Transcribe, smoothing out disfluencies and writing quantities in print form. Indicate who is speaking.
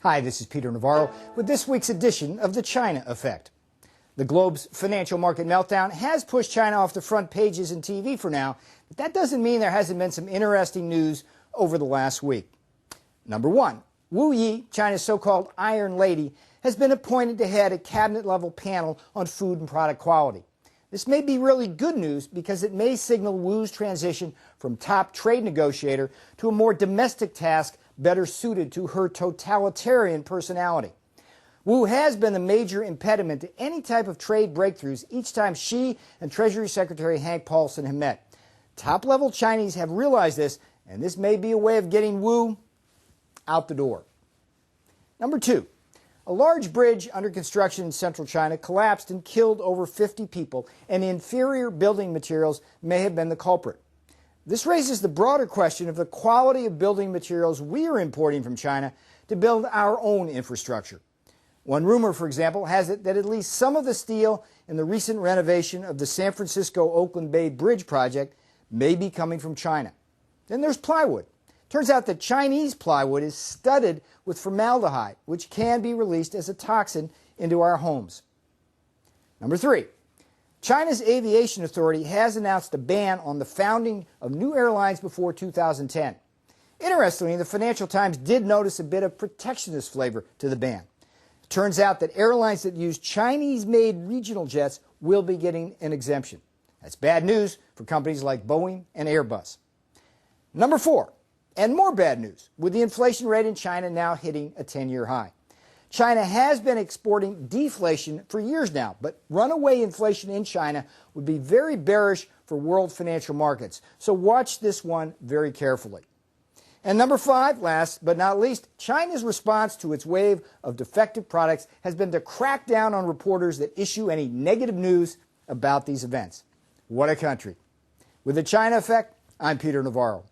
Speaker 1: Hi, this is Peter Navarro with this week's edition of the China Effect. The Globe's financial market meltdown has pushed China off the front pages in TV for now, but that doesn't mean there hasn't been some interesting news over the last week. Number one, Wu Yi, China's so-called Iron Lady, has been appointed to head a cabinet-level panel on food and product quality. This may be really good news because it may signal Wu's transition from top trade negotiator to a more domestic task better suited to her totalitarian personality. Wu has been the major impediment to any type of trade breakthroughs each time she and Treasury Secretary Hank Paulson have met. Top-level Chinese have realized this, and this may be a way of getting Wu out the door. Number two, a large bridge under construction in central China collapsed and killed over 50 people, and inferior building materials may have been the culprit. This raises the broader question of the quality of building materials we are importing from China to build our own infrastructure. One rumor, for example, has it that at least some of the steel in the recent renovation of the San Francisco-Oakland Bay Bridge project may be coming from China. Then there's plywood. Turns out that Chinese plywood is studded with formaldehyde, which can be released as a toxin into our homes. Number three, China's aviation authority has announced a ban on the founding of new airlines before 2010. Interestingly, the Financial Times did notice a bit of protectionist flavor to the ban. It turns out that airlines that use Chinese-made regional jets will be getting an exemption. That's bad news for companies like Boeing and Airbus. Number four, and more bad news, with the inflation rate in China now hitting a 10-year high. China has been exporting deflation for years now, but runaway inflation in China would be very bearish for world financial markets. So watch this one very carefully. And number five, last but not least, China's response to its wave of defective products has been to crack down on reporters that issue any negative news about these events. What a country. With the China Effect, I'm Peter Navarro.